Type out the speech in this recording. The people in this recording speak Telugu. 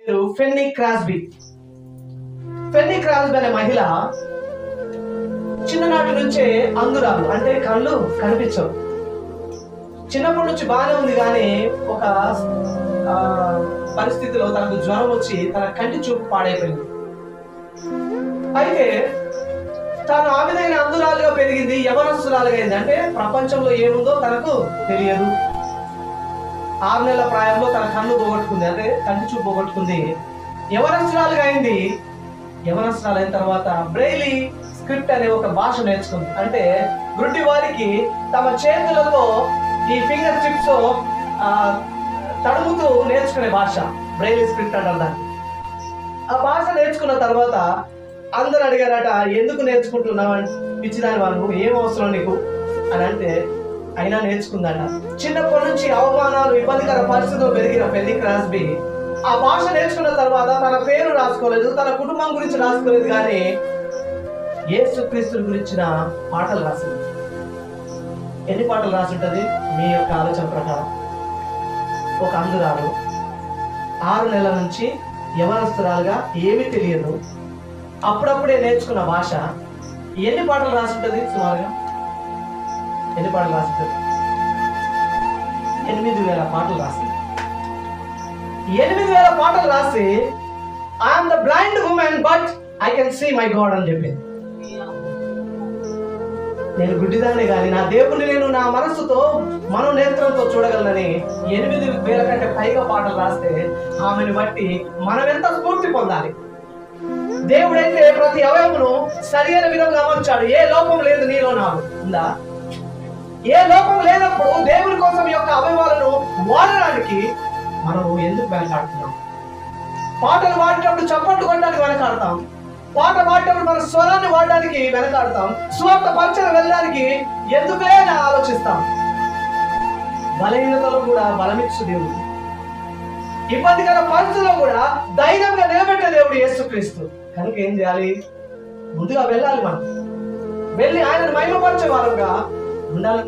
ఫెన్నీ క్రాస్బీ. ఫెన్నీ క్రాస్బీ అనే మహిళ చిన్ననాటి నుంచే అంధురాలు, అంటే కళ్ళు కనిపించవు. చిన్నప్పటి నుంచి బాగానే ఉంది, కానీ ఒక పరిస్థితిలో తనకు జ్వరం వచ్చి తన కంటి చూపు పాడైపోయింది. అయితే తాను ఆ విధంగా అంధురాలుగా పెరిగింది, యవనస్తురాలుగా అయింది. అంటే ప్రపంచంలో ఏముందో తనకు తెలియదు. 6 నెలల ప్రాయంలో తన కన్ను పోగొట్టుకుంది, అంటే కంటి చూపు పోగొట్టుకుంది. యవనస్తురాలుగా అయింది. యవనస్తురాలు అయిన తర్వాత బ్రెయిలీ స్క్రిప్ట్ అనే ఒక భాష నేర్చుకుంది. అంటే గుడ్డి వారికి తమ చేతులతో ఈ ఫింగర్ టిప్స్ తడుముతూ నేర్చుకునే భాష బ్రెయిలీ స్క్రిప్ట్ అంటారు దాన్ని. ఆ భాష నేర్చుకున్న తర్వాత అందరూ అడిగారట, ఎందుకు నేర్చుకుంటున్నావు పిచ్చిదాని వాళ్ళు, ఏం అవసరం నీకు అని అంటే అయినా నేర్చుకుందట. చిన్నప్పటి నుంచి అవమానాలు, ఇబ్బందికర పరిస్థితులు పెరిగిన ఫెన్నీ క్రాస్బీ ఆ భాష నేర్చుకున్న తర్వాత తన పేరు రాసుకోలేదు, తన కుటుంబం గురించి రాసుకోలేదు, కానీ యేసుక్రీస్తు గురించిన పాటలు రాసింది. ఎన్ని పాటలు రాసి ఉంటుంది మీ యొక్క ఆలోచన ప్రకారం? ఒక అంధురాలు 6 నెలల నుంచి యవనస్తురాలుగా ఏమీ తెలియదు, అప్పుడప్పుడే నేర్చుకున్న భాష, ఎన్ని పాటలు రాసి ఉంటుంది సుమారుగా? ఎన్ని పాటలు రాసి ఉంటుంది? 8,000 పాటలు రాసి 8,000 పాటలు రాసి I'm the blind woman but I can see my God అని చెప్పింది. నేను గుడ్డిదాన్ని కానీ నా దేవుణ్ణి నేను నా మనస్సుతో మనోనేత్రంతో చూడగలనని 8,000 కంటే పైగా పాటలు రాస్తే ఆమెను బట్టి మనం ఎంత స్ఫూర్తి పొందాలి. దేవుడైతే ప్రతి అవయవమును సరైన విధంగా అమర్చాడు. ఏ లోపం లేదు నీలో, నాకు ఉందా? ఏ లోపం లేనప్పుడు దేవుని కోసం యొక్క అవయవాలను వాడడానికి మనం ఎందుకు వెనకాడుతున్నాం? పాటలు పాడేటప్పుడు చప్పట్లు కొట్టడానికి వెనకాడతాం, పాట పాడేటప్పుడు మన స్వరాన్ని వాడడానికి వెనకాడతాం, స్వార్థ పరిచయం వెళ్ళడానికి ఎందుకులే అని ఆలోచిస్తాం. బలహీనతలో కూడా బలమిచ్చు దేవుడు, ఇబ్బందికర పరిస్థితుల్లో కూడా ధైర్యంగా నిలబెట్టే దేవుడు యేసుక్రీస్తు. కనుక ఏం చేయాలి? ముందుగా వెళ్ళాలి, మనం వెళ్ళి ఆయనను మహిమపరిచే వారంగా ఉండాలి.